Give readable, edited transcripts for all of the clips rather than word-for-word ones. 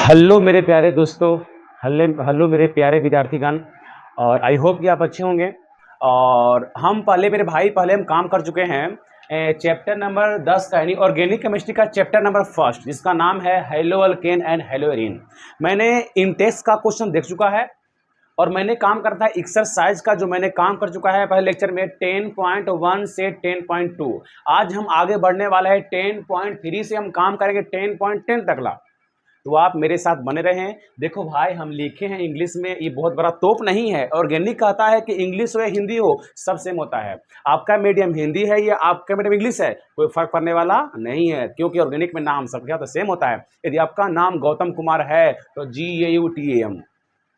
Hello मेरे प्यारे दोस्तों। हेलो हेलो मेरे प्यारे विद्यार्थीगण। और आई होप कि आप अच्छे होंगे। और हम पहले हम काम कर चुके हैं चैप्टर नंबर 10 का, यानी ऑर्गेनिक केमिस्ट्री का चैप्टर नंबर फर्स्ट, जिसका नाम है hello alkane and hello arene. मैंने इंटेक्स का क्वेश्चन देख चुका है और मैंने काम करता है एक्सरसाइज का, जो मैंने काम कर चुका है पहले लेक्चर में 10.1 से 10.2। आज हम आगे बढ़ने वाले हैं 10.3 से, हम काम करेंगे 10.10 तक ला। तो आप मेरे साथ बने रहें। देखो भाई, हम लिखे हैं इंग्लिश में, ये बहुत बड़ा तोप नहीं है। ऑर्गेनिक कहता है कि इंग्लिश हो या हिंदी हो, सब सेम होता है। आपका मीडियम हिंदी है या आपका मीडियम इंग्लिश है, कोई फर्क पड़ने वाला नहीं है, क्योंकि ऑर्गेनिक में नाम सबका तो सेम होता है। यदि आपका नाम गौतम कुमार है तो GAUTAM,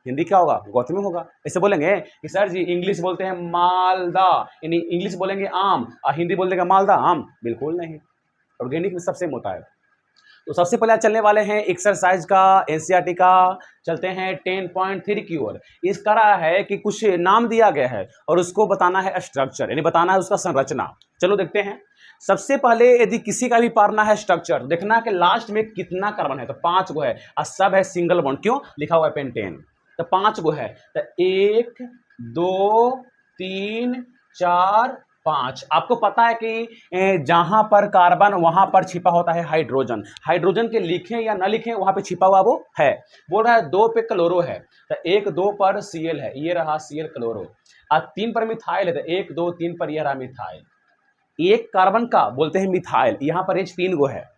हिंदी क्या होगा? गौतमी होगा। ऐसे बोलेंगे कि सर जी इंग्लिश बोलते हैं मालदा, यानी इंग्लिश बोलेंगे आम और हिंदी बोल देगा मालदा आम, बिल्कुल नहीं। ऑर्गेनिक में सब सेम होता है। तो सबसे पहले चलने वाले हैं एक्सरसाइज का, एनसीईआरटी का। चलते हैं 10.3 की ओर। इस तरह है कि कुछ नाम दिया गया है और उसको बताना है स्ट्रक्चर, यानी बताना है उसका संरचना। चलो देखते हैं। सबसे पहले यदि किसी का भी पढ़ना है स्ट्रक्चर, देखना है कि लास्ट में कितना कार्बन है। तो 5 गो है और सब है सिंगल बॉन्ड, क्यों लिखा हुआ है पेंटेन, तो 5 गो है। तो 1 2 3 4 5। आपको पता है कि जहां पर कार्बन वहां पर छिपा होता है हाइड्रोजन। हाइड्रोजन के लिखें या ना लिखें, वहां पे छिपा हुआ वो है। बोल रहा है 2 पे क्लोरो है, तो 1 2 पर Cl है, ये रहा Cl क्लोरो। और 3 पर मिथाइल है, तो 1 2 3 पर यह रहा मिथाइल। एक कार्बन का बोलते हैं मिथाइल। यहां पर H 3 गो है,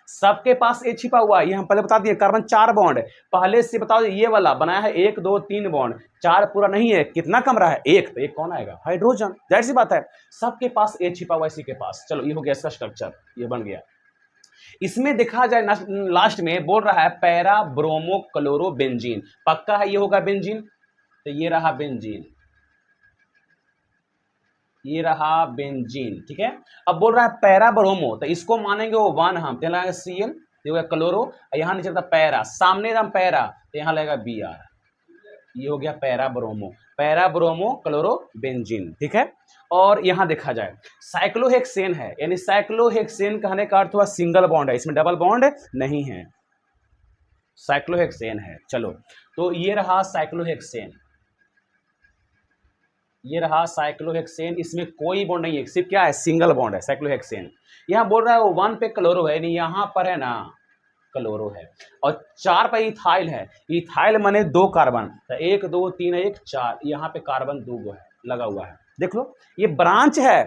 सबके पास ए छिपा हुआ है। ये हम पहले बता दिए, कार्बन 4 बॉन्ड है। पहले से बताओ, ये वाला बनाया है 1 2 3 बॉन्ड, 4 पूरा नहीं है, कितना कम रहा है? 1। तो 1 कौन आएगा? हाइड्रोजन। जाहिर सी बात है, सबके पास ए छिपा हुआ है, इसी के पास। चलो ये हो गया इसका स्ट्रक्चर, ये बन गया। इसमें देखा जाए लास्ट में बोल रहा है पैरा ब्रोमो क्लोरो बेंजीन, पक्का है ये होगा बेंजीन। तो ये रहा बेंजीन, ये रहा बेंजीन, ठीक है। अब बोल रहा है पैरा ब्रोमो, तो इसको मानेंगे वो 1, हम लगाएंगे Cl, ये हो गया क्लोरो। यहां नीचे था पैरा, सामने एकदम पैरा, तो यहां लगेगा Br, ये हो गया para bromo. Para bromo chloro benzene, ठीक है। और यहां देखा जाए साइक्लोहेक्सेन है, यानी साइक्लोहेक्सेन कहने का अर्थ हुआ सिंगल बॉन्ड है, इसमें डबल बॉन्ड नहीं है, साइक्लोहेक्सेन है। चलो, तो ये रहा साइक्लोहेक्सेन, ये रहा साइक्लोहेक्सेन। इसमें कोई बॉन्ड नहीं है, सिर्फ क्या है? सिंगल बॉन्ड है, साइक्लोहेक्सेन। यहां बोल रहा है वो 1 पे क्लोरो है, यानी यहां पर है ना क्लोरो है। और 4 पे इथाइल है। इथाइल माने 2 कार्बन, तो 1 2 3 1 4, यहां पे कार्बन 2 गो है लगा हुआ है। देख लो, ये ब्रांच है,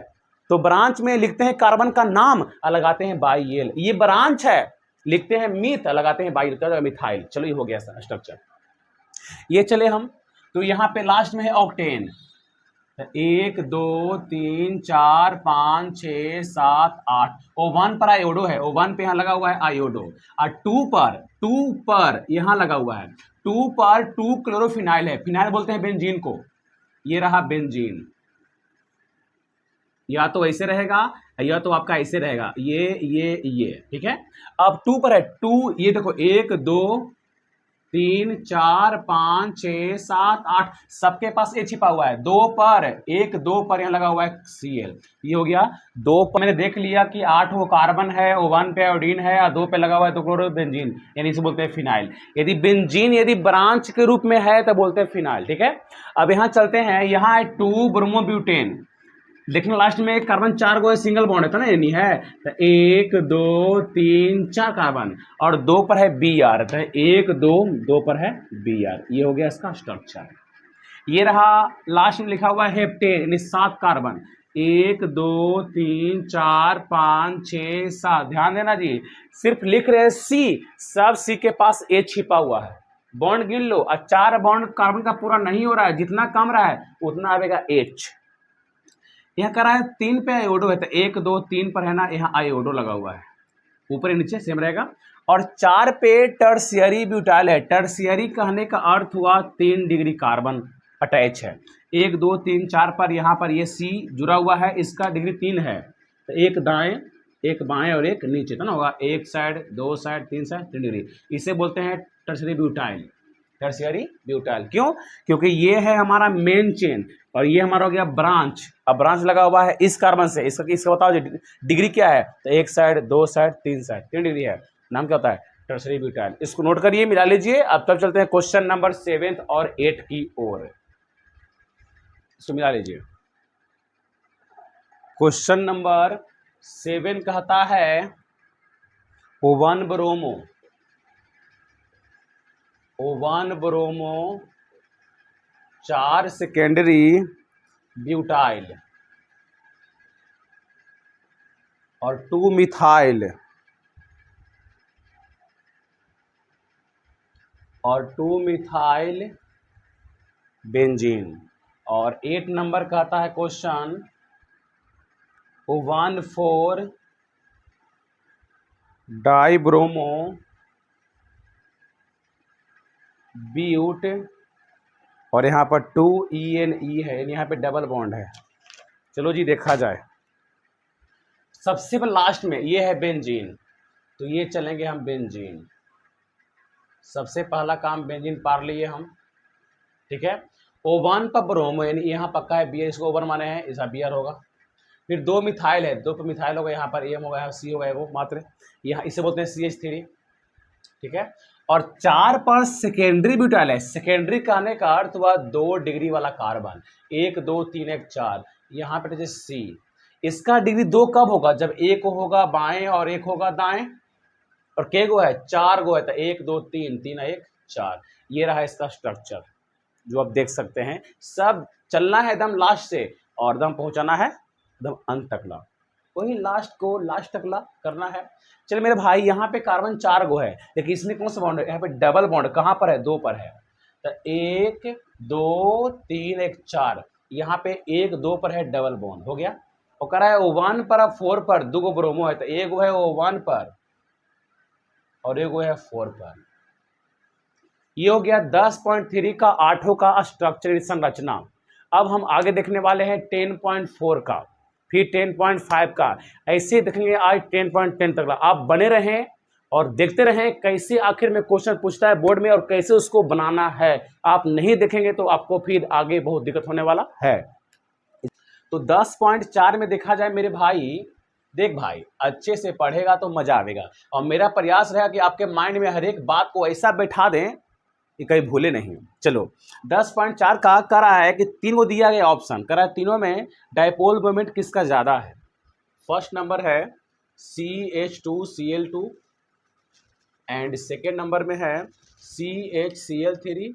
तो ब्रांच में लिखते हैं कार्बन का नाम और लगाते हैं बाइल। ये ब्रांच है, लिखते हैं मीथ, लगाते हैं बाइल का मिथाइल। चलो ये हो गया स्ट्रक्चर। ये चले हम, तो यहां पे लास्ट में है ऑक्टेन। 1 2 3 4 5 6 7 8। O1 पर आयोडो है, O1 पे यहाँ लगा हुआ है आयोडो। और 2 पर यहाँ लगा हुआ है, 2 पर 2 क्लोरोफिनाइल है, फिनाइल बोलते हैं बेंजीन को। ये रहा बेंजीन, या तो ऐसे रहेगा या तो आपका ऐसे रहेगा, ये, ठीक है। अब 2 पर है, 2, ये देखो 1 2 3 4 5 6 7 8, सबके पास ए छिपा हुआ है। 2 पर 1 2 पर यहाँ लगा हुआ है Cl, ये हो गया 2 पर। मैंने देख लिया कि 8 वो कार्बन है, O1 पे आयोडीन है और 2 पे लगा हुआ है तो क्लोरोबेंजीन, यानी इसे बोलते हैं फिनाइल। यदि बेंजीन यदि ब्रांच के रूप में है तो बोलते हैं फिनाइल, ठीक है। अब यहाँ चलते हैं, यहाँ है 2 ब्रोमोब्यूटेन। देखना लास्ट में एक कार्बन 4 गो है, सिंगल बॉन्ड है, तो ना यानी है। तो 1 2 3 4 कार्बन और 2 पर है Br, तो 1 2 2 पर है Br, ये हो गया इसका स्ट्रक्चर। ये रहा लास्ट में लिखा हुआ है हेप्टेन, यानी 7 कार्बन, 1 2 3 4 5 6 7। ध्यान देना जी, सिर्फ लिख रहे हैं C, सब C के पास A छिपा हुआ है। बॉन्ड गिन लो, और 4 बॉन्ड कार्बन का पूरा नहीं हो रहा है, जितना कम रहा है उतना आएगा H। यहाँ करा है 3 पे आयोडो है, तो 1 2 3 पर है ना, यहाँ आयोडो लगा हुआ है, ऊपर नीचे सेम रहेगा। और 4 पे टर्शियरी ब्यूटाइल है। टर्शियरी कहने का अर्थ हुआ 3 डिग्री कार्बन अटैच है। 1 2 3 4 पर यहाँ पर ये C जुड़ा हुआ है, इसका डिग्री 3 है, तो एक दाएं एक बाएं और एक नीचे, तो ना होगा एक साइड 2 साइड 3 साइड 3 डिग्री। इसे बोलते हैं टर्शियरी ब्यूटाइल, टर्शियरी ब्यूटाइल। क्यों? क्योंकि ये है हमारा मेन चेन और ये हमारा हो गया ब्रांच। अब ब्रांच लगा हुआ है इस कार्बन से, इसका बताओ डिग्री क्या है? तो एक साइड 2 साइड 3 साइड 3 डिग्री है, नाम क्या होता है? Tertiary butyl. इसको नोट करिए, मिला लीजिए। अब तब चलते हैं क्वेश्चन नंबर 7 और 8 की ओर। इसको मिला लीजिए। क्वेश्चन नंबर 7 कहता है ओवन ब्रोमो 4 सेकेंडरी ब्यूटाइल और 2 मिथाइल बेंजीन। और 8 नंबर कहता है क्वेश्चन 1,4 डाइब्रोमो ब्यूट और यहाँ पर 2 ENE है, यहाँ पे डबल बॉन्ड है। चलो जी देखा जाए। सबसे लास्ट में ये है बेंजीन, तो ये चलेंगे हम बेंजीन। सबसे पहला काम बेंजीन पार लिए हम, ठीक है। O1 पर ब्रोमो यानी यहाँ पक्का है बियर, इसको ओवर माने हैं, इसका बियर होगा। फिर 2 मिथाइल है, 2 पर मिथाइल होगा, यहाँ पर एम होगा, यहाँ सी होगा, वो मात्र यहाँ इसे बोलते हैं CH3, ठीक है। और 4 पर सेकेंडरी ब्यूटाइल है। सेकेंडरी कहने का अर्थ हुआ 2 डिग्री वाला कार्बन, 1 2 3 1 4, यहाँ पे जैसे C। इसका डिग्री 2 कब होगा? जब एक होगा बाएं और एक होगा दाएं। और के गो है? 4 गो है, तो 1 2 3 3 1 4। ये रहा इसका स्ट्रक्चर जो आप देख सकते हैं। सब चलना है एकदम लास्ट से और एकदम पहुंचाना है एकदम अंत तकला, वही लास्ट को लास्ट तकला करना है। चलिए मेरे भाई, यहाँ पे कार्बन 4 गो है, लेकिन इसमें कौन सा बॉन्ड है? यहाँ पे डबल बॉन्ड कहाँ पर है? 2 पर है। तो 1 2 3 1 4, यहाँ पे 1 2 पर है, डबल बॉन्ड हो गया। और कह रहा है O1 पर, अब 4 पर 2 गो ब्रोमो है, तो एक है O1 पर और एक है 4 पर। ये हो गया 10.3 का 8 का स्ट्रक्चर संरचना। अब हम आगे देखने वाले हैं 10.4 का, फिर 10.5 का, ऐसे देखेंगे आज 10.10 तक। आप बने रहें और देखते रहें कैसे आखिर में क्वेश्चन पूछता है बोर्ड में और कैसे उसको बनाना है। आप नहीं देखेंगे तो आपको फिर आगे बहुत दिक्कत होने वाला है। तो 10.4 में देखा जाए मेरे भाई, देख भाई अच्छे से पढ़ेगा तो मजा आएगा, और मेरा प्रयास रहेगा कि आपके माइंड में हर एक बात को ऐसा बैठा दें कि कहीं भूले नहीं। चलो 10.4 का कह रहा है कि 3 को दिया गया ऑप्शन, कह रहा है तीनों में डायपोल मोमेंट किसका ज़्यादा है। फर्स्ट नंबर है CH2Cl2 एंड सेकेंड नंबर में है CHCl3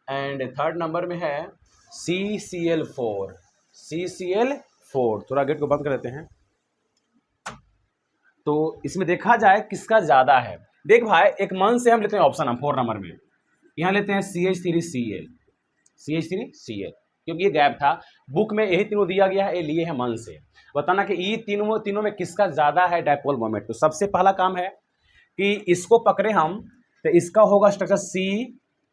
एंड थर्ड नंबर में है CCl4। थोड़ा गेट को बंद कर देते हैं। तो इसमें देखा जाए किसका ज़्यादा है। देख भाई एक मन से हम लेते हैं ऑप्शन, हम 4 नंबर में यहाँ लेते हैं CH3Cl, क्योंकि ये गैप था। बुक में यही तीनों दिया गया है, ये लिए है मन से। बताना कि ये तीनों में किसका ज़्यादा है डायपोल मोमेंट। तो सबसे पहला काम है कि इसको पकड़े हम, तो इसका होगा स्ट्रक्चर C,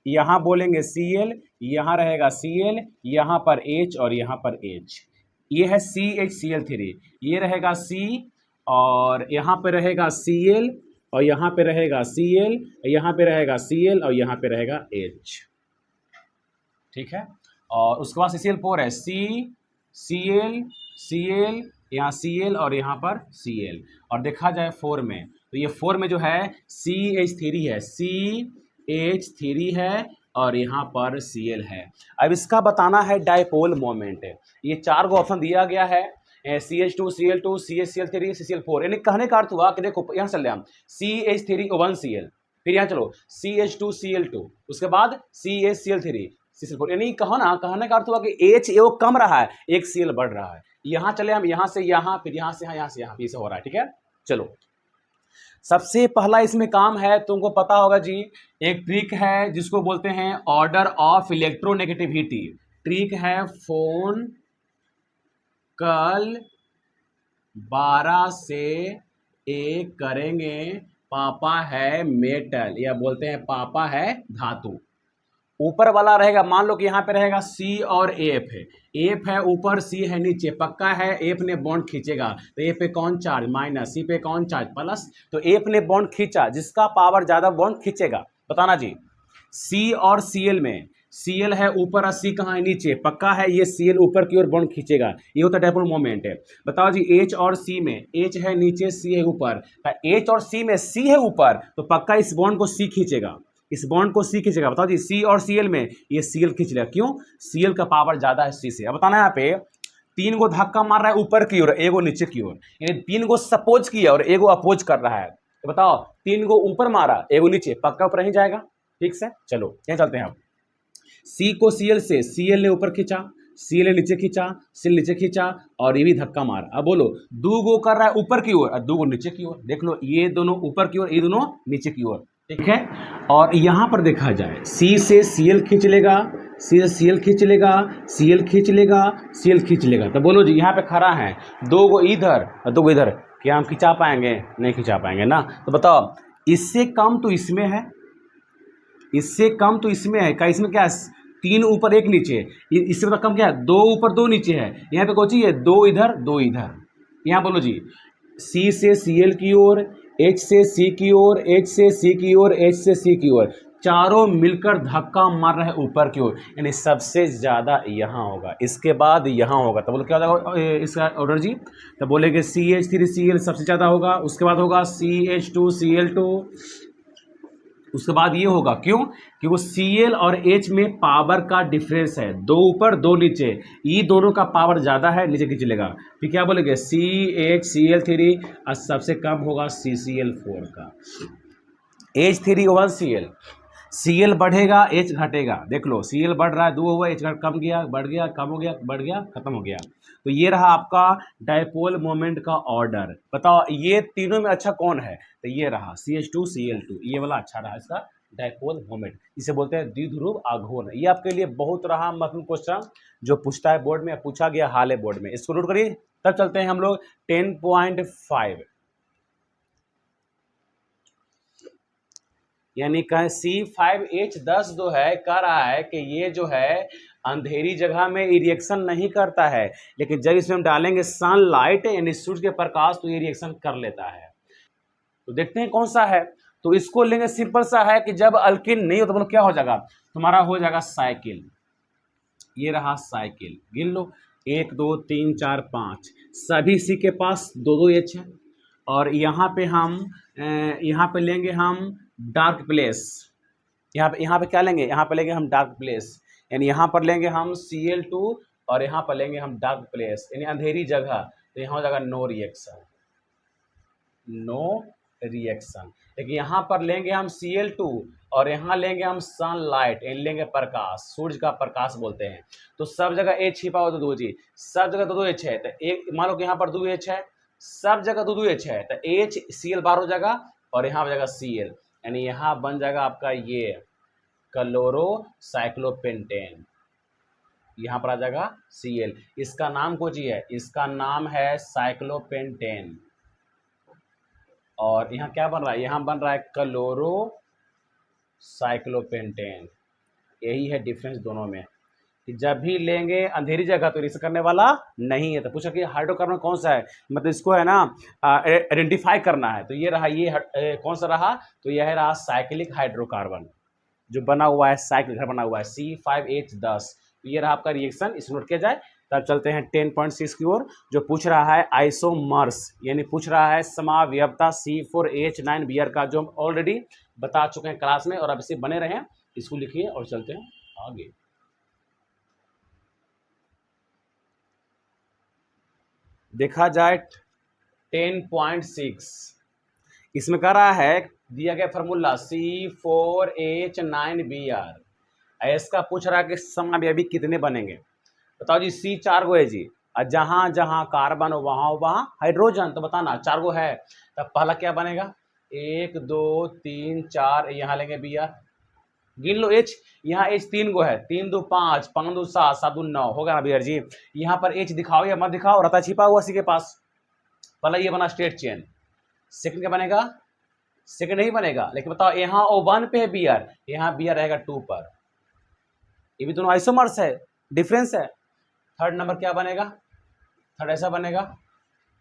यहाँ बोलेंगे Cl, यहाँ रहेगा Cl, यहाँ पर H और यहाँ पर H। ये है CHCl3, ये रहेगा C और यहाँ पे रहेगा Cl और यहाँ पे रहेगा Cl, यहाँ पे रहेगा Cl और यहाँ पे रहेगा H, ठीक है। और उसके बाद CCl4 है, Cl, यहाँ Cl और यहाँ पर Cl। और देखा जाए 4 में, तो ये 4 में जो है CH3 है, CH3 है और यहाँ पर Cl है। अब इसका बताना है डायपोल मोमेंट। ये 4 को ऑप्शन दिया गया है, CH2 Cl2 CHCl3 CCl4। यानी कहने का अर्थ हुआ कि देखो यहाँ चल रहे हम CH3O1Cl, फिर यहाँ चलो CH2 Cl2, उसके बाद CHCl3 CCl4। यानी कहो ना, कहने का अर्थ हुआ कि H वो कम रहा है, एक Cl बढ़ रहा है। यहाँ चले हम यहाँ से यहाँ, फिर यहाँ से यहाँ से यहाँ, से हो रहा है, ठीक है। चलो सबसे पहला इसमें काम है, तुमको पता होगा जी, एक ट्रिक है जिसको बोलते हैं ऑर्डर ऑफ इलेक्ट्रोनेगेटिविटी। ट्रिक है फोन कल 12 से 1 करेंगे, पापा है मेटल, या बोलते हैं पापा है धातु। ऊपर वाला रहेगा, मान लो कि यहाँ पे रहेगा C और F है, F है ऊपर C है नीचे, पक्का है F ने बॉन्ड खींचेगा, तो F पे कौन चार्ज माइनस, C पे कौन चार्ज प्लस, तो F ने बॉन्ड खींचा, जिसका पावर ज़्यादा बॉन्ड खींचेगा। बताना जी, C और Cl में Cl है ऊपर और C कहाँ है नीचे, पक्का है ये Cl ऊपर की ओर बॉन्ड खींचेगा, ये होता है डायपोल मोमेंट है। बताओ जी H और C में, H है नीचे C है ऊपर, H और C में C है ऊपर तो पक्का इस बॉन्ड को C खींचेगा, इस बॉन्ड को C खींचेगा। बताओ जी C और Cl में ये Cl खींच लेगा, क्यों? Cl का पावर ज्यादा है C से। अब बताना यहाँ पे तीन को धक्का मार रहा है ऊपर की ओर, एगो नीचे की ओर, यानी तीन को सपोज किया और एगो अपोज कर रहा है। तो बताओ तीन को ऊपर मारा एगो नीचे, पक्का ऊपर ही जाएगा। ठीक से चलो यहाँ चलते हैं। अब C को Cl से, Cl ने ऊपर खींचा, Cl ने नीचे खींचा, Cl नीचे खींचा और ये भी धक्का मारा। अब बोलो दो गो कर रहा है ऊपर की ओर और दो गो नीचे की ओर, देख लो ये दोनों ऊपर की ओर, ये दोनों नीचे की ओर। ठीक है, और यहाँ पर देखा जाए C से Cl खींच लेगा, C से Cl खींच लेगा, Cl खींच लेगा, Cl खींच लेगा। तो बोलो जी यहाँ पे खड़ा है दो गो इधर और दो गो इधर, क्या हम खिंचा पाएंगे? नहीं खिंचा पाएंगे ना। तो बताओ इससे कम तो इसमें है, इससे कम तो इसमें है, क्या इसमें क्या है? तीन ऊपर एक नीचे, इससे मतलब कम क्या है? दो ऊपर दो नीचे है। यहाँ पे कोची है? दो इधर दो इधर। यहाँ बोलो जी C से Cl की ओर, H से C की ओर, H से C की ओर, H से C की ओर, चारों मिलकर धक्का मार रहे हैं ऊपर की ओर, यानी सबसे ज्यादा यहाँ होगा, इसके बाद यहाँ होगा। तो बोलो क्या होगा इसका ऑर्डर जी? तो बोलेंगे CH3Cl सबसे ज्यादा होगा, उसके बाद होगा CH2Cl2, उसके बाद ये होगा। क्यों? क्योंकि Cl और H में पावर का डिफरेंस है, दो ऊपर दो नीचे, ये दोनों का पावर ज़्यादा है, नीचे खींच लेगा। फिर क्या बोलेंगे? CHCl3 और सबसे कम होगा CCl4 का। H3O1Cl, Cl बढ़ेगा H घटेगा, देख लो Cl बढ़ रहा है, दो हुआ, H कम गया, बढ़ गया, कम हो गया, बढ़ गया, खत्म हो गया। तो ये रहा आपका डायपोल मोमेंट का ऑर्डर। बताओ ये तीनों में अच्छा कौन है? तो ये रहा CH2Cl2, ये वाला अच्छा रहा इसका डायपोल मोमेंट, इसे बोलते हैं द्विध्रुव आघूर्ण। ये आपके लिए बहुत रहा महत्वपूर्ण क्वेश्चन जो पूछता है बोर्ड में, पूछा गया हाल है बोर्ड में, इसको नोट करिए। तब चलते हैं हम लोग 10.5, यानी कहें C5H10 जो है कह रहा है कि ये जो है अंधेरी जगह में रिएक्शन नहीं करता है, लेकिन जब इसमें हम डालेंगे सनलाइट यानी सूर्य के प्रकाश तो ये रिएक्शन कर लेता है। तो देखते हैं कौन सा है। तो इसको लेंगे, सिंपल सा है कि जब अल्किन नहीं हो तो बोलो क्या हो जाएगा? तुम्हारा हो जाएगा साइकिल। ये रहा साइकिल, गिन लो 1 2 3 4 5, सभी सी के पास दो दो एच है। और यहाँ पे हम यहाँ पे लेंगे हम डार्क प्लेस, यहाँ पे क्या लेंगे? यहाँ पे लेंगे हम डार्क प्लेस, यानी यहाँ पर लेंगे हम Cl2 और यहाँ पर लेंगे हम डार्क प्लेस यानी अंधेरी जगह। तो यहाँ हो जाएगा नो रिएक्शन, नो रिएक्शन। लेकिन यहाँ पर लेंगे हम Cl2 और यहाँ लेंगे हम सनलाइट, लेंगे प्रकाश, सूर्य का प्रकाश बोलते हैं। तो सब जगह H छिपा हुआ दो जी, सब जगह दो H है। तो एक मान लो कि यहाँ पर दो H है, सब जगह दो H है, तो H Cl बार हो जाएगा और यहाँ हो जाएगा Cl, यानी यहाँ बन जाएगा आपका ये क्लोरो साइक्लोपेंटेन, यहाँ पर आ जाएगा Cl। इसका नाम कुछ ही है, इसका नाम है साइक्लोपेंटेन। और यहाँ क्या बन रहा है? यहाँ बन रहा है क्लोरो साइक्लोपेंटेन। यही है डिफरेंस दोनों में कि जब भी लेंगे अंधेरी जगह तो रिएक्शन करने वाला नहीं है। तो पूछा कि हाइड्रोकार्बन कौन सा है, मतलब इसको है ना आइडेंटिफाई करना है। तो ये रहा, ये कौन सा रहा? तो यह रहा साइक्लिक हाइड्रोकार्बन जो बना हुआ है, साइकिल घर बना हुआ है C5H10। तो ये रहा आपका रिएक्शन, इस नोट किया जाए। तब चलते हैं 10.6 की ओर जो पूछ रहा है आइसोमर्स, यानी पूछ रहा है समावयवता C4H9Br का, जो हम ऑलरेडी बता चुके हैं क्लास में। और अब इसे बने रहें, इसको लिखिए और चलते हैं आगे। देखा जाए 10.6, इसमें कह रहा है दिया गया फार्मूला C4H9Br, इसका पूछ रहा है कि समावयवी कितने बनेंगे। बताओ जी C 4 गो है जी, और जहां जहां कार्बन वहां वहां हाइड्रोजन। तो बताना 4 गो है, तब पहला क्या बनेगा? 1 2 3 4, यहाँ लेंगे Br, गिन लो H, यहाँ H 3 गो है, 3 2 5, 5 2 7, 7 2 9, होगा ना Br जी। यहाँ पर H दिखाओ या मत दिखाओ, रहता छिपा हुआ C के पास। पहला ये बना स्ट्रेट चेन, सेकंड क्या बनेगा? सेकंड नहीं बनेगा, लेकिन बताओ यहाँ O1 पे है Br, यहाँ Br रहेगा 2 पर। ये भी दोनों आइसोमर्स है, डिफरेंस है। थर्ड नंबर क्या बनेगा? थर्ड ऐसा बनेगा,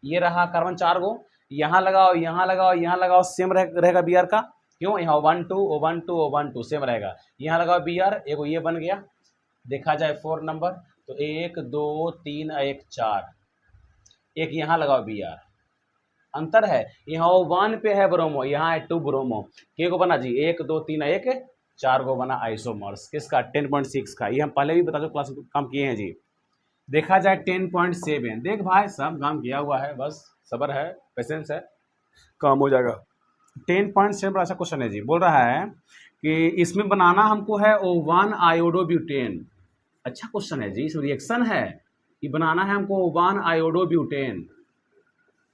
ये रहा कार्बन 4 गो, यहाँ लगाओ यहाँ लगाओ यहाँ लगाओ, सेम रहेगा Br का, क्यों, यहाँ O12 सेम रहेगा। यहाँ लगाओ Br, एगो ये बन गया। देखा जाए 4 नंबर तो 1 2 3 1 4, एक यहाँ लगाओ Br। अंतर है, यहाँ 1 पे है ब्रोमो, यहाँ है 2 ब्रोमो। के को बना जी 1 2 3 1 4 को बना आइसोमर्स। किसका 10.6 का। ये हम पहले भी बता दो क्लास काम किए हैं जी। देखा जाए 10.7, देख भाई सब काम किया हुआ है, बस सब्र है, पेशेंस है, काम हो जाएगा। 10.7 ऐसा क्वेश्चन है जी। बोल रहा है कि इसमें बनाना हमको है O1 आयोडोब्यूटेन। अच्छा क्वेश्चन है जी, इसमें रिएक्शन है कि बनाना है हमको O1 आयोडोब्यूटेन।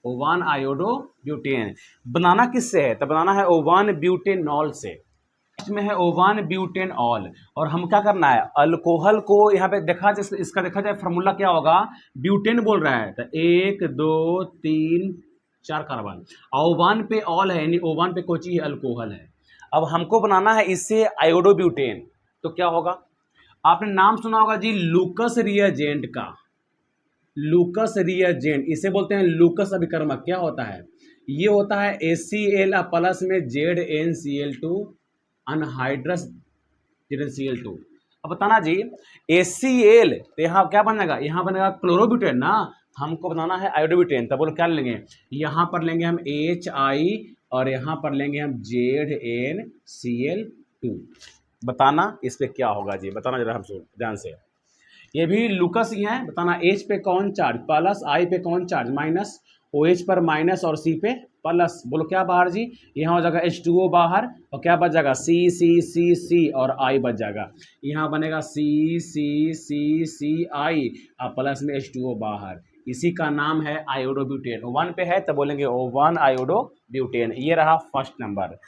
O1 आयोडोब्यूटेन बनाना किससे है, तो बनाना है O1 ब्यूटेनॉल से। इसमें है O1 ब्यूटेनॉल। और हम क्या करना है, अल्कोहल को यहाँ पे देखा जाए, इसका देखा जाए फार्मूला क्या होगा, ब्यूटेन बोल रहा है तो 1 2 3 4 कार्बन, O1 पे ऑल है, यानी O1 पे कोई चीज अल्कोहल है। अब हमको बनाना है इससे आयोडोब्यूटेन, तो क्या होगा, आपने नाम सुना होगा जी लूकस रिएजेंट का। लूकस रिएजेंट इसे बोलते हैं लूकस अभिकर्मक। क्या होता है, ये होता है ACl प्लस में ZnCl2 अनहाइड्रस ZnCl2। अब बताना जी ACl तो यहाँ क्या बनेगा, यहाँ बनेगा क्लोरोब्यूटेन ना, हमको बनाना है आयोडोब्यूटेन। तब बोलो क्या लेंगे, यहाँ पर लेंगे हम HI और यहाँ पर लेंगे हम ZnCl2। बताना इस पे क्या होगा जी, बताना जरा हम ध्यान से। ये भी लूकस ही है। बताना H पे कौन चार्ज प्लस, I पे कौन चार्ज माइनस, OH पर माइनस और C पे प्लस। बोलो क्या बाहर जी, यहाँ हो जाएगा H2O बाहर और क्या बच जाएगा C और I बच जाएगा। यहाँ बनेगा CCCCI और प्लस में H2O बाहर। इसी का नाम है आयोडोब्यूटेन। O1 पे है तो बोलेंगे O1 आयोडोब्यूटेन। ये रहा फर्स्ट नंबर।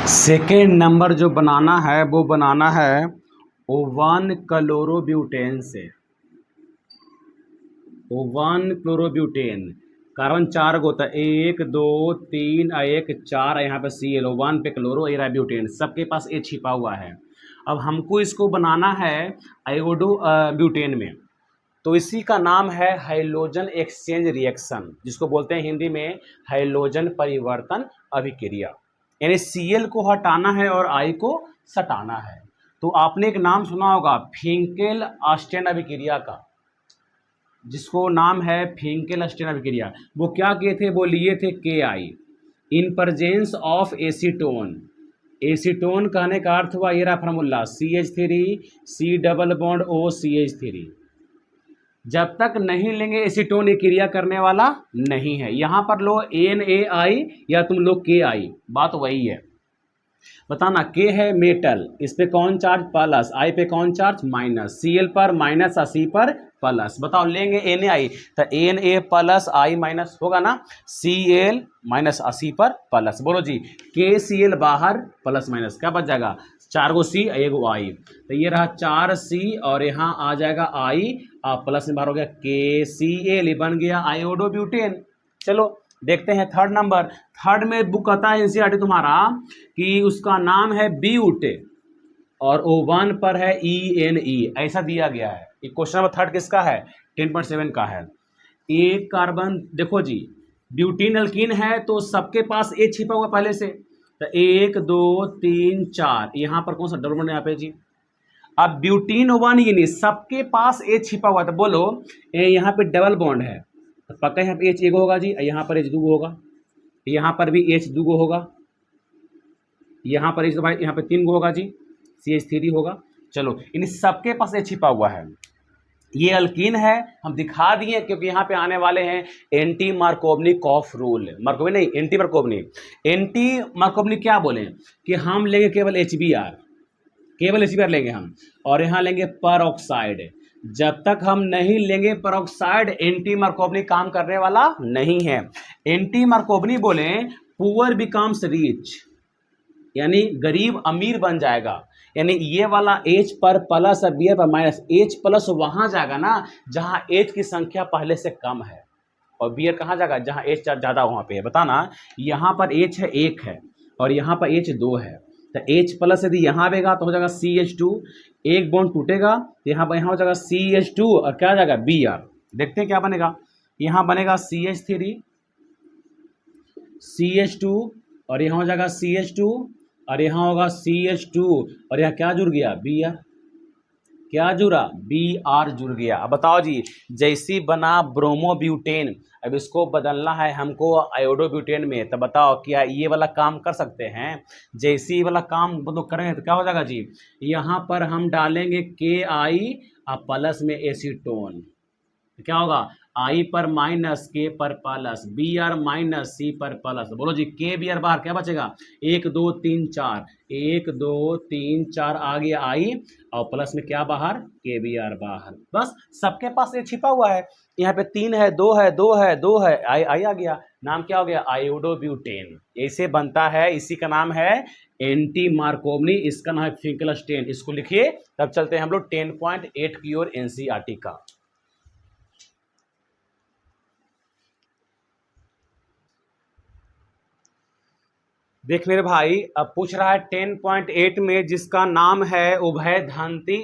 सेकेंड नंबर जो बनाना है वो बनाना है O1 क्लोरोब्यूटेन से। O1 क्लोरोब्यूटेन, कार्बन 4 को होता है 1 2 3 1 4, यहाँ पे Cl, O1 पे क्लोरो, ये रहा ब्यूटेन, सबके पास A छिपा हुआ है। अब हमको इसको बनाना है आयोडो ब्यूटेन में, तो इसी का नाम है हाइड्रोजन एक्सचेंज रिएक्शन, जिसको बोलते हैं हिंदी में हाइड्रोजन परिवर्तन अभिक्रिया। यानी Cl को हटाना है और I को सटाना है। तो आपने एक नाम सुना होगा फिंकेल अस्टेन अभिक्रिया का, जिसको नाम है फिंकेल अस्टेन अभिक्रिया। वो क्या किए थे, वो लिए थे KI in presence of acetone. Acetone कहने का अर्थ हुआ, ये रहा formula CH3 C double bond O CH3। जब तक नहीं लेंगे एसीटोन ये क्रिया करने वाला नहीं है। यहाँ पर लो NaI या तुम लो KI, बात वही है। बताना K है मेटल, इस पे कौन चार्ज प्लस, I पे कौन चार्ज माइनस, Cl पर माइनस, C पर प्लस। बताओ लेंगे Na तो Na प्लस I माइनस होगा ना, Cl माइनस C पर प्लस। बोलो जी KCl बाहर प्लस माइनस क्या बच जाएगा, 4 गो C 1 गो I, तो ये रहा 4C और यहाँ आ जाएगा I प्लस में बाहर हो गया KCl, बन गया आयोडोब्यूटेन। चलो देखते हैं थर्ड नंबर। थर्ड में बुक कहता है एनसीईआरटी तुम्हारा कि उसका नाम है ब्यूट और O1 पर है ENE, ऐसा दिया गया है। ये क्वेश्चन नंबर थर्ड किसका है, 10.7 का है। एक कार्बन देखो जी, ब्यूटीन अल्कीन है तो सबके पास A छिपा हुआ पहले से, तो 1 2 3 4, यहाँ पर कौन सा डबल बॉन्ड यहाँ पे जी। अब ब्यूटीन O1 ये नहीं, सबके पास A छिपा हुआ, तो बोलो यहाँ पे डबल बॉन्ड है तो पक्का यहाँ पे H एगो होगा जी, यहाँ पर H दूगो होगा, यहाँ पर भी H दूगो होगा, यहाँ पर भाई यहाँ पे 3 गो होगा जी, CH3 होगा। चलो इन सबके पास H छिपा हुआ है। ये अल्कीन है, हम दिखा दिए क्योंकि यहाँ पे आने वाले हैं एंटी मार्कोवनिकॉफ रूल। मार्कोवनी नहीं, एंटी मार्कोवनी। एंटी मार्कोवनी क्या बोले कि हम लेंगे केवल HBr, केवल HBr लेंगे हम, और यहाँ लेंगे पर ऑक्साइड। जब तक हम नहीं लेंगे पर ऑक्साइड, एंटी मार्कोवनी काम करने वाला नहीं है। एंटी मार्कोवनी बोले पुअर बिकम्स रिच, यानी गरीब अमीर बन जाएगा। यानी ये वाला H पर प्लस और Br पर माइनस, H प्लस वहां जाएगा ना जहां H की संख्या पहले से कम है, और Br कहाँ जाएगा जहां H ज्यादा वहां पे है। बताना यहाँ पर H है 1 है और यहाँ पर H 2 है, तो H प्लस यदि यहाँ आएगा तो हो जाएगा CH2, एक बॉन्ड टूटेगा तो यहाँ हो जाएगा CH2 और क्या आ जाएगा Br। देखते हैं क्या बनेगा, यहाँ बनेगा CH3 CH2 और यहाँ हो जाएगा CH2 और यहाँ होगा CH2 और यहाँ क्या जुड़ गया Br, क्या जुड़ा Br जुड़ गया। अब बताओ जी, जैसी बना ब्रोमोब्यूटेन, अब इसको बदलना है हमको आयोडोब्यूटेन में, तो बताओ क्या ये वाला काम कर सकते हैं? जैसी वाला काम तो करेंगे तो क्या हो जाएगा जी, यहाँ पर हम डालेंगे KI और प्लस में एसीटोन, क्या होगा I पर माइनस K पर प्लस Br माइनस C पर प्लस। बोलो जी KBr बाहर क्या बचेगा, 1 2 3 4, 1 2 3 4 आ गया I और प्लस में क्या बाहर KBr बाहर। बस सबके पास ये छिपा हुआ है, यहाँ पे 3 है 2 है 2 है 2 है I आ गया, नाम क्या हो गया आयोडोब्यूटेन। ऐसे बनता है, इसी का नाम है एंटी मार्कोवनी, इसका नाम है फिंकलस्टेन। इसको लिखिए, तब चलते हैं हम लोग 10.8 की ओर NCERT का। देख मेरे भाई, अब पूछ रहा है 10.8 में, जिसका नाम है उभयधांती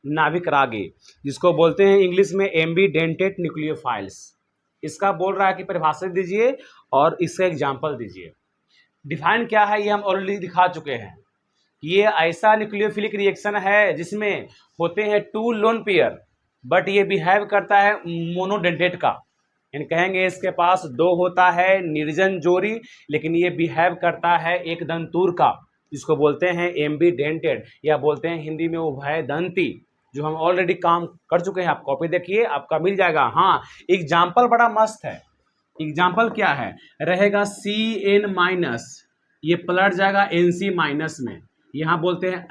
नाभिक रागी, जिसको बोलते हैं इंग्लिश में एम्बीडेंटेड न्यूक्लियोफाइल्स। इसका बोल रहा है कि परिभाषा दीजिए और इसका एग्जाम्पल दीजिए। डिफाइन क्या है ये हम ऑलरेडी दिखा चुके हैं। ये ऐसा न्यूक्लियोफिलिक रिएक्शन है जिसमें होते हैं 2 लोन पेयर, बट ये बिहेव करता है मोनोडेंटेट का, यानी कहेंगे इसके पास 2 होता है निर्जन जोड़ी, लेकिन ये बिहेव करता है एक दंतूर का, जिसको बोलते हैं एम्बीडेंटेड या बोलते हैं हिंदी में उभयदंती, जो हम ऑलरेडी काम कर चुके हैं। आप कॉपी देखिए, आपका मिल जाएगा। हाँ, एग्जाम्पल बड़ा मस्त है। एग्जाम्पल क्या है, रहेगा CN माइनस, ये पलट जाएगा NC माइनस में, यहाँ बोलते हैं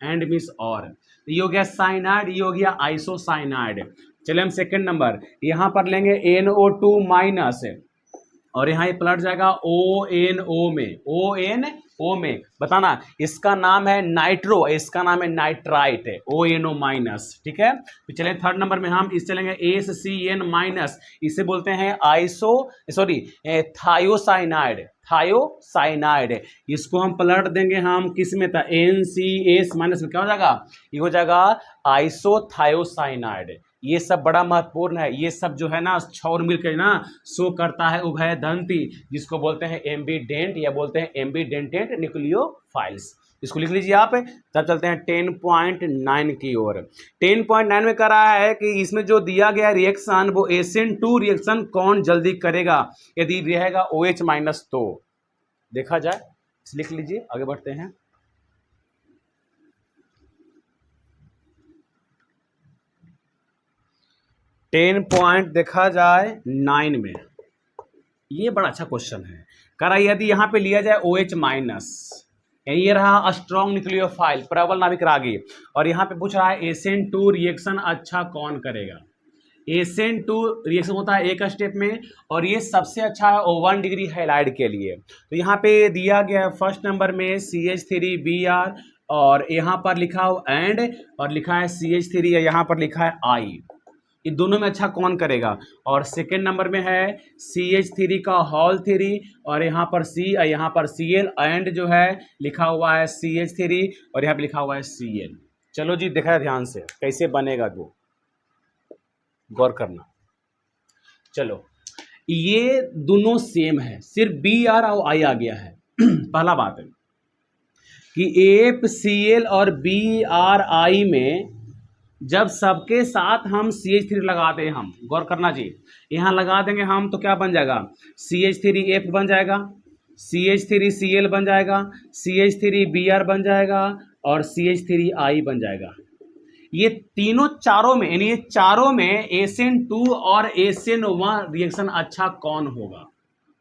एंड मीन्स और, ये हो गया साइनाइड, ये हो गया आइसोसाइनाइड। चलिए हम सेकंड नंबर यहाँ पर लेंगे NO2 माइनस और यहाँ ये पलट जाएगा ONO में, बताना इसका नाम है नाइट्रो, इसका नाम है नाइट्राइट, ONO माइनस, ठीक है। तो चलिए थर्ड नंबर में हम इस चलेंगे ACN माइनस, इसे बोलते हैं थायोसाइनाइड, इसको हम पलट देंगे हम किस में था, NCS माइनस में, क्या हो जाएगा, ये हो जाएगा आइसोथायोसाइनाइड। ये सब बड़ा महत्वपूर्ण है, ये सब जो है ना 6 मिलकर ना शो करता है उभयदंती, जिसको बोलते हैं एम्बीडेंट या बोलते हैं एम्बीडेंटेड न्यूक्लियोफाइल्स। इसको लिख लीजिए आप। तब चलते हैं 10.9 की ओर। 10.9 में कह रहा है कि इसमें जो दिया गया रिएक्शन वो SN2 रिएक्शन कौन जल्दी करेगा, यदि रहेगा OH माइनस तो देखा जाए, लिख लीजिए, आगे बढ़ते हैं। देखा जाए 9 में, ये बड़ा अच्छा क्वेश्चन है। कह रहा है यदि यहाँ पे लिया जाए OH माइनस, ये रहा स्ट्रॉन्ग न्यूक्लियोफाइल प्रबल नाभिक रागी, और यहाँ पे पूछ रहा है SN2 रिएक्शन अच्छा कौन करेगा। SN2 रिएक्शन होता है एक स्टेप में, और ये सबसे अच्छा है O1 डिग्री हैलाइड के लिए। तो यहाँ पे दिया गया है फर्स्ट नंबर में CH3Br, और यहाँ पर लिखा हो एंड, और लिखा है CH3, यहाँ पर लिखा है I। ये दोनों में अच्छा कौन करेगा। और सेकेंड नंबर में है CH3 का होल 3, और यहाँ पर C, यहाँ पर Cl, एंड जो है लिखा हुआ है CH3 और यहाँ पे लिखा हुआ है Cl। चलो जी देखा ध्यान से कैसे बनेगा, दो गौर करना। चलो ये दोनों सेम है, सिर्फ Br और I आ गया है। पहला बात है कि FCl और BRI में जब सबके साथ हम CH3 लगाते हैं, हम गौर करना जी, यहाँ लगा देंगे हम तो क्या बन जाएगा, CH3F बन जाएगा, CH3Cl बन जाएगा, CH3Br बन जाएगा और CH3I बन जाएगा। ये तीनों चारों में, यानी ये चारों में SN2 और SN1 रिएक्शन अच्छा कौन होगा।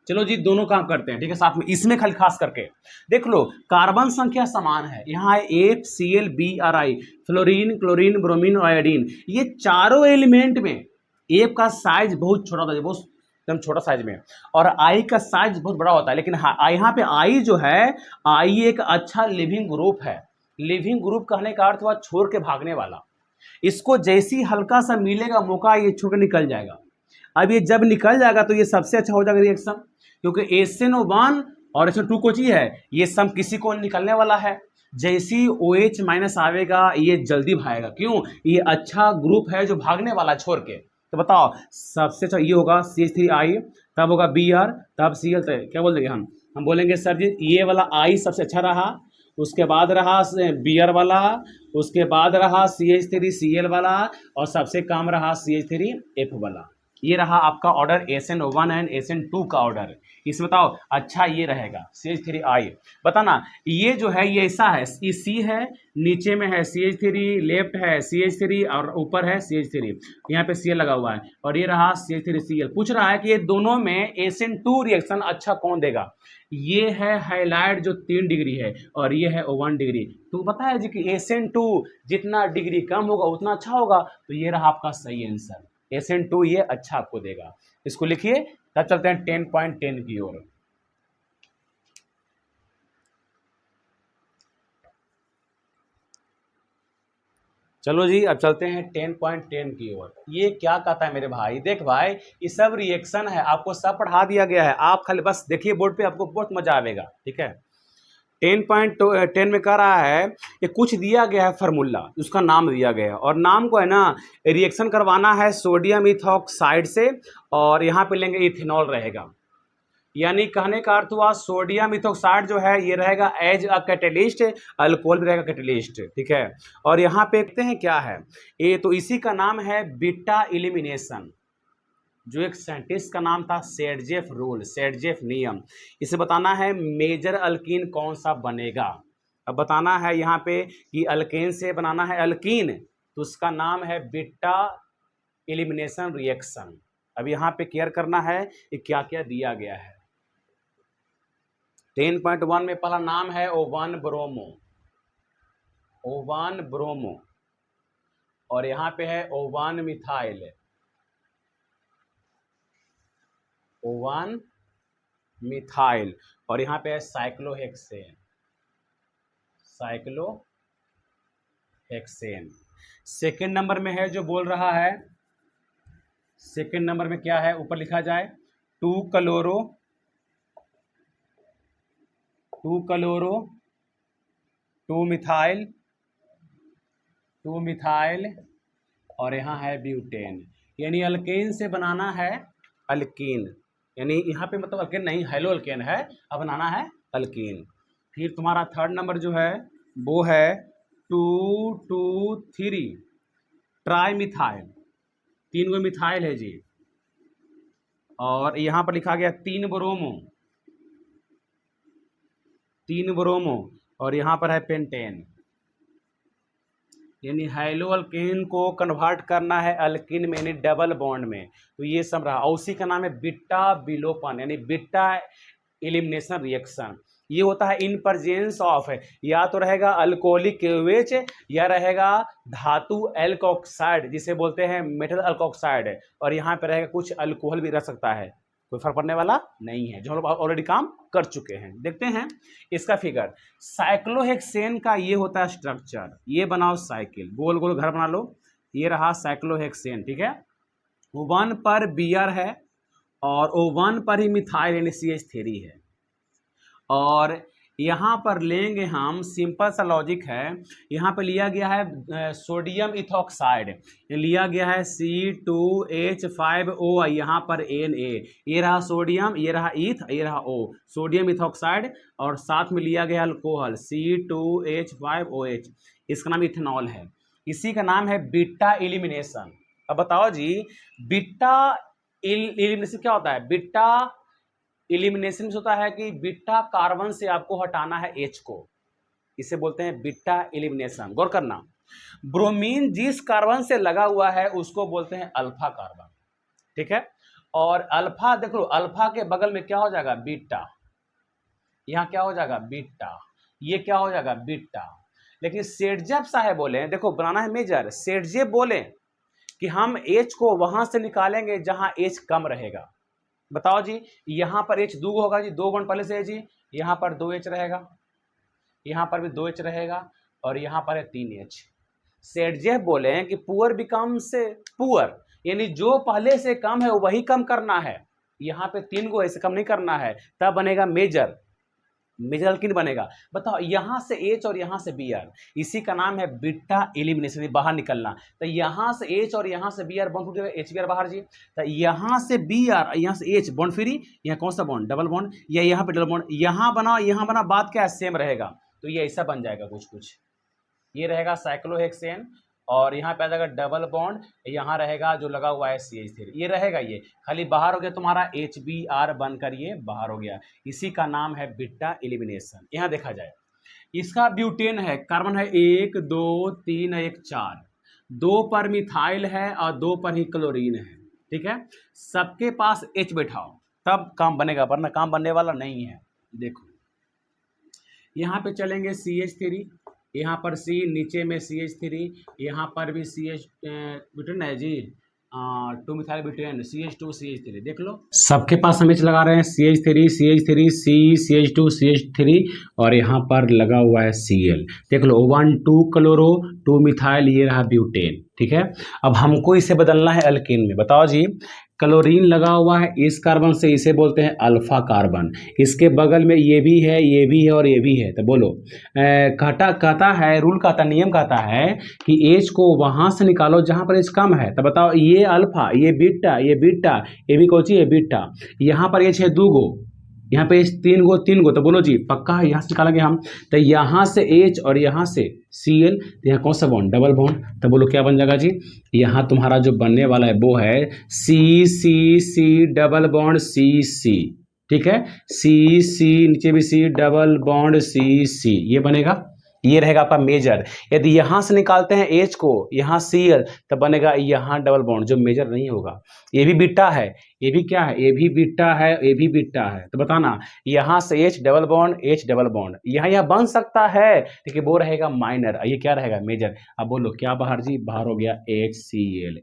चलो जी दोनों काम करते हैं, ठीक है, साथ में। इसमें खास करके देख लो, कार्बन संख्या समान है, यहाँ है FCl-BRI, फ्लोरीन, क्लोरीन, ब्रोमीन और आयोडीन। ये चारों एलिमेंट में F का साइज बहुत छोटा होता है, बहुत एकदम छोटा साइज में, और I का साइज बहुत बड़ा होता है। लेकिन हाँ, यहाँ पे I जो है, I एक अच्छा लिविंग ग्रुप है। लिविंग ग्रुप कहने का अर्थ हुआ छोड़ के भागने वाला। इसको जैसी हल्का सा मिलेगा मौका, ये छोड़ के निकल जाएगा। अब ये जब निकल जाएगा तो ये सबसे अच्छा हो जाएगा रिएक्शन, क्योंकि SN1 और SN2 को चाहिए है, ये सब किसी को निकलने वाला है। जैसी OH माइनस आवेगा ये जल्दी भागेगा, क्यों, ये अच्छा ग्रुप है जो भागने वाला छोड़ के। तो बताओ सबसे अच्छा ये होगा CH3I, तब होगा Br, तब Cl, क्या बोल देंगे हम हम बोलेंगे सर जी ये वाला आई सबसे अच्छा रहा, उसके बाद रहा बियर वाला, उसके बाद रहा CH3Cl वाला, और सबसे कम रहा CH3F वाला। ये रहा आपका ऑर्डर SN1 एंड SN2 का ऑर्डर। इसमें बताओ अच्छा ये रहेगा CH3I। बताना ये जो है ये ऐसा है, ये C है, नीचे में है CH3, लेफ्ट है CH3 और ऊपर है CH3, यहाँ पे Cl लगा हुआ है, और ये रहा CH3Cl। पूछ रहा है कि ये दोनों में SN2 रिएक्शन अच्छा कौन देगा। ये है हाईलाइट जो 3 डिग्री है, और ये है 1 डिग्री। तो पता है जी कि SN2 जितना डिग्री कम होगा उतना अच्छा होगा, तो ये रहा आपका सही आंसर। SN2 ये अच्छा आपको देगा। इसको लिखिए, तब चलते हैं 10.10 की ओर। चलो जी अब चलते हैं 10.10 की ओर। ये क्या कहता है मेरे भाई, देख भाई ये सब रिएक्शन है, आपको सब पढ़ा दिया गया है, आप खाली बस देखिए बोर्ड पे, आपको बहुत मजा आएगा। ठीक है, 10.10 में कह रहा है कि कुछ दिया गया है फार्मूला, उसका नाम दिया गया है, और नाम को है ना रिएक्शन करवाना है सोडियम इथॉक्साइड से, और यहाँ पे लेंगे इथेनॉल रहेगा। यानी कहने का अर्थ हुआ सोडियम इथोक्साइड जो है ये रहेगा एज अ कैटेलिस्ट, अल्कोहल भी रहेगा कैटेलिस्ट। ठीक है, और यहाँ पे देखते हैं क्या है ये, तो इसी का नाम है बीटा एलिमिनेशन, जो एक साइंटिस्ट का नाम था सेडजेफ रूल, सेडजेफ नियम। इसे बताना है मेजर अल्कीन कौन सा बनेगा। अब बताना है यहाँ पे कि अल्केन से बनाना है अल्कीन, तो उसका नाम है बीटा एलिमिनेशन रिएक्शन। अब यहाँ पे केयर करना है कि क्या क्या दिया गया है। 10.1 में पहला नाम है O1 ब्रोमो, O1 ब्रोमो, और यहाँ पे है O1 मिथाइल, O1 मिथाइल, और यहाँ पे है साइक्लोहेक्सेन, साइक्लोहेक्सेन। सेकेंड नंबर में है जो बोल रहा है, सेकेंड नंबर में क्या है ऊपर लिखा जाए, 2 कलोरो 2 मिथाइल, 2 मिथाइल, और यहाँ है ब्यूटेन। यानी अल्केन से बनाना है अल्कीन, यानी यहाँ पे मतलब अल्केन नहीं हेलो अल्केन है, अब बनाना है अल्कीन। फिर तुम्हारा थर्ड नंबर जो है वो है 2,2,3 ट्राई मिथाइल, 3 गो मिथाइल है जी, और यहाँ पर लिखा गया 3 ब्रोमो, 3 ब्रोमो, और यहाँ पर है पेंटेन। यानी हाइलो अल्केन को कन्वर्ट करना है अल्किन में, यानी डबल बॉन्ड में। तो ये सब रहा, और उसी का नाम है बीटा विलोपन, यानी बीटा एलिमिनेशन रिएक्शन। ये होता है इन प्रेजेंस ऑफ, या तो रहेगा अल्कोहलिक OH, या रहेगा धातु एल्कोक्साइड जिसे बोलते हैं मेटल अल्कोक्साइड, और यहाँ पे रहेगा कुछ अल्कोहल भी रह सकता है, कोई फर्क पड़ने वाला नहीं है, जो हम लोग ऑलरेडी काम कर चुके हैं। देखते हैं इसका फिगर। साइक्लोहेक्सेन का ये होता है स्ट्रक्चर, ये बनाओ साइकिल, गोल गोल घर बना लो, ये रहा साइक्लोहेक्सेन। ठीक है, O1 पर बियर है, और O1 पर ही मिथाइल यानी CH3 है, और यहाँ पर लेंगे हम, सिंपल सा लॉजिक है, यहाँ पर लिया गया है सोडियम इथॉक्साइड, लिया गया है C2H5O, यहाँ पर Na, ये रहा सोडियम, ये रहा ईथ, ये रहा O, सोडियम इथॉक्साइड, और साथ में लिया गया अल्कोहल C2H5OH, इसका नाम इथेनॉल है। इसी का नाम है बीटा एलिमिनेशन। अब बताओ जी बीटा एलिमिनेशन क्या होता है। बीटा एलिमिनेशन में होता है कि बीटा कार्बन से आपको हटाना है H को, इसे बोलते हैं बीटा एलिमिनेशन। गौर करना, ब्रोमीन जिस कार्बन से लगा हुआ है उसको बोलते हैं अल्फा कार्बन। ठीक है, और अल्फा देख लो, अल्फा के बगल में क्या हो जाएगा बीटा, यहाँ क्या हो जाएगा बीटा, ये क्या हो जाएगा बीटा। लेकिन सेडजेफ साहब बोले, देखो बनाना है मेजर, सेडजेफ बोले कि हम H को वहां से निकालेंगे जहां H कम रहेगा। बताओ जी, यहाँ पर H 2 होगा जी, 2 बॉन्ड पहले से है जी, यहाँ पर 2H रहेगा, यहाँ पर भी 2H रहेगा, और यहाँ पर है 3H। सेडजेफ बोले कि पुअर बिकम से पुअर, यानी जो पहले से कम है वही कम करना है, यहाँ पे 3 गो ऐसे कम नहीं करना है, तब बनेगा मेजर। मेजर अल्किन बनेगा। बताओ यहाँ से H और यहाँ से Br, इसी का नाम है बीटा एलिमिनेशन, बाहर निकलना। तो यहाँ से H और यहाँ से Br बॉन्ड टूट जाएगा, HBr बाहर जी। तो यहाँ से Br, यहाँ से H बॉन्ड फ्री, यहाँ कौन सा बॉन्ड, डबल बॉन्ड, या यहाँ पे डबल बॉन्ड, यहाँ बना, बात क्या है, सेम रहेगा। तो ये ऐसा बन जाएगा कुछ, ये रहेगा साइक्लोहेक्सेन, और यहाँ पे आ जाएगा डबल बॉन्ड, यहाँ रहेगा जो लगा हुआ है CH3, ये रहेगा। ये खाली बाहर हो गया तुम्हारा HBr बनकर ये बाहर हो गया, इसी का नाम है बीटा एलिमिनेशन। यहाँ देखा जाए, इसका ब्यूटेन है, कार्बन है 1 2 3 1 4, 2 पर मिथाइल है और 2 पर ही क्लोरीन है, ठीक है। सबके पास H बैठाओ तब काम बनेगा, वरना काम बनने वाला नहीं है। देखो यहाँ पे चलेंगे CH3, यहाँ पर C, नीचे में CH3, यहाँ पर भी CH ब्यूटेन है जी, 2 मिथाइल ब्यूटेन, CH2 CH3, देख लो सबके पास हम H लगा रहे हैं, CH3 CH3 C CH2 CH3, और यहाँ पर लगा हुआ है Cl, देख लो 1 2 क्लोरो 2 मिथाइल, ये रहा ब्यूटेन, ठीक है। अब हमको इसे बदलना है अल्कीन में। बताओ जी, क्लोरीन लगा हुआ है इस कार्बन से, इसे बोलते हैं अल्फा कार्बन, इसके बगल में ये भी है, ये भी है और ये भी है। तो बोलो कहता है, रूल कहता, नियम कहता है कि H को वहां से निकालो जहां पर H कम है। तो बताओ, ये अल्फा, ये बीटा, ये बीटा, ये भी कौन सी है, बीटा, यहाँ पर H है 2 गो, यहाँ पे H 3 गो। तो बोलो जी पक्का है, यहाँ से निकालेंगे हम। तो यहाँ से H और यहाँ से Cl, तो यहाँ कौन सा बॉन्ड, डबल बॉन्ड। तो बोलो क्या बन जाएगा जी, यहाँ तुम्हारा जो बनने वाला है वो है C डबल बॉन्ड C, ठीक है, C नीचे भी C डबल बॉन्ड C, ये बनेगा, ये रहेगा आपका मेजर। यदि यहाँ से निकालते हैं H को, यहाँ Cl, तो बनेगा यहाँ डबल बॉन्ड, जो मेजर नहीं होगा। ये भी बीटा है, ये भी क्या है, ये भी बीटा है, ये भी बीटा है। तो बताना, यहाँ से H डबल बॉन्ड, यहाँ बन सकता है, लेकिन वो रहेगा माइनर, ये क्या रहेगा, मेजर। अब बोलो क्या बाहर जी, बाहर हो गया HCl।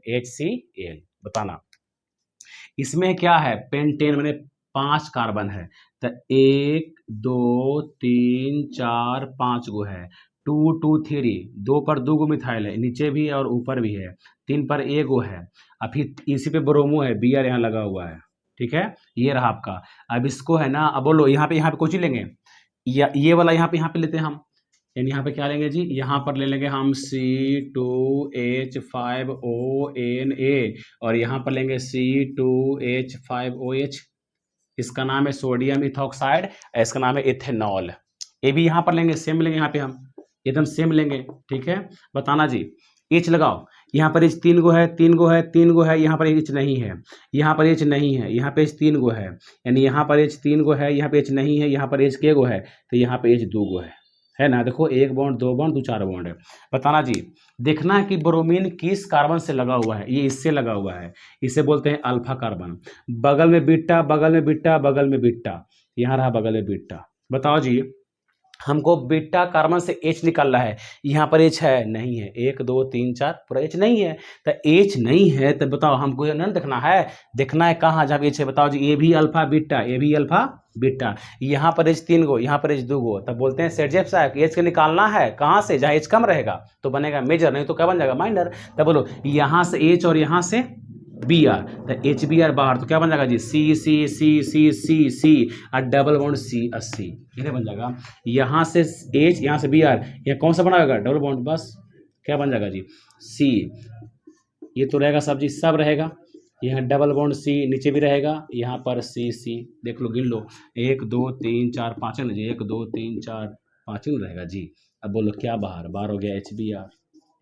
बताना, इसमें क्या है, पेंटेन मैंने 5 कार्बन है, तो 1 2 3 4 5 गो है, 2 2 3, 2 पर 2 गो मिथाइल है, नीचे भी है और ऊपर भी है, 3 पर 1 गो है, अब फिर इसी पे ब्रोमो है, Br यहाँ लगा हुआ है, ठीक है, ये रहा आपका। अब इसको है ना, अब बोलो यहाँ पे कोई चीज लेंगे, या ये वाला यहाँ पे लेते हैं हम, यानी यहाँ पे क्या लेंगे जी, यहाँ पर ले लेंगे हम C2H5ONA, और यहाँ पर लेंगे C2H5OH, इसका नाम है सोडियम इथॉक्साइड, इसका नाम है इथेनॉल। ये भी यहाँ पर लेंगे, सेम लेंगे, यहाँ पे हम एकदम सेम लेंगे, ठीक है। बताना जी, H लगाओ, यहाँ पर H 3 गो है, 3 गो है, 3 गो है, यहाँ पर H नहीं है, यहाँ पर H नहीं है, यहाँ पे H 3 गो है, यानी यहाँ पर H 3 गो है, यहाँ पे H नहीं है, यहाँ पर H के गो है, तो यहाँ पे H 2 गो है ना। देखो 1 बॉन्ड 2 बॉन्ड 2 4 बॉन्ड है। बताना जी, देखना है कि ब्रोमीन किस कार्बन से लगा हुआ है, ये इससे लगा हुआ है, इसे बोलते हैं अल्फा कार्बन। बगल में बीटा, बगल में बीटा, बगल में बीटा, यहाँ रहा बगल में बीटा। बताओ जी, हमको बीटा कार्बन से H निकालना है, यहाँ पर H है नहीं है, 1 2 3 4 पूरा H नहीं है, तो H नहीं है, तो बताओ हमको ये नहीं देखना है, देखना है कहाँ जहाँ H है। बताओ जी, ये भी अल्फा बीटा, ये भी अल्फा बीटा, यहाँ पर H 3 गो, यहाँ पर H 2 गो, तब बोलते हैं सेट साहब H के निकालना है कहाँ से, जहाँ H कम रहेगा तो बनेगा मेजर, नहीं तो क्या बन जाएगा, माइनर। तब बोलो यहाँ से H और यहाँ से Br, तो HBr बाहर, तो क्या बन जाएगा जी, C और डबल बॉन्ड C ये बन जाएगा। यहाँ से H, यहाँ से Br, यहाँ कौन सा बनाएगा, डबल बॉन्ड, बस क्या बन जाएगा जी, C, ये तो रहेगा सब जी, सब रहेगा। यहाँ डबल बॉन्ड C नीचे भी रहेगा, यहाँ पर C, देख लो, गिन लो, 1 2 3 4 5 है ना जी, 1 2 3 4 5 रहेगा जी। अब बोलो क्या बाहर हो गया, HBr।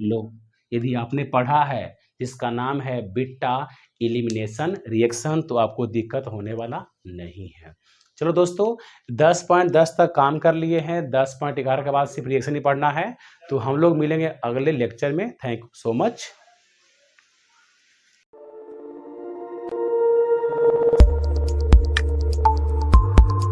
लो, यदि आपने पढ़ा है जिसका नाम है बीटा एलिमिनेशन रिएक्शन, तो आपको दिक्कत होने वाला नहीं है। चलो दोस्तों, 10.10 तक काम कर लिए हैं, 10.11 के बाद सिर्फ रिएक्शन ही पढ़ना है। तो हम लोग मिलेंगे अगले लेक्चर में। Thank you so much.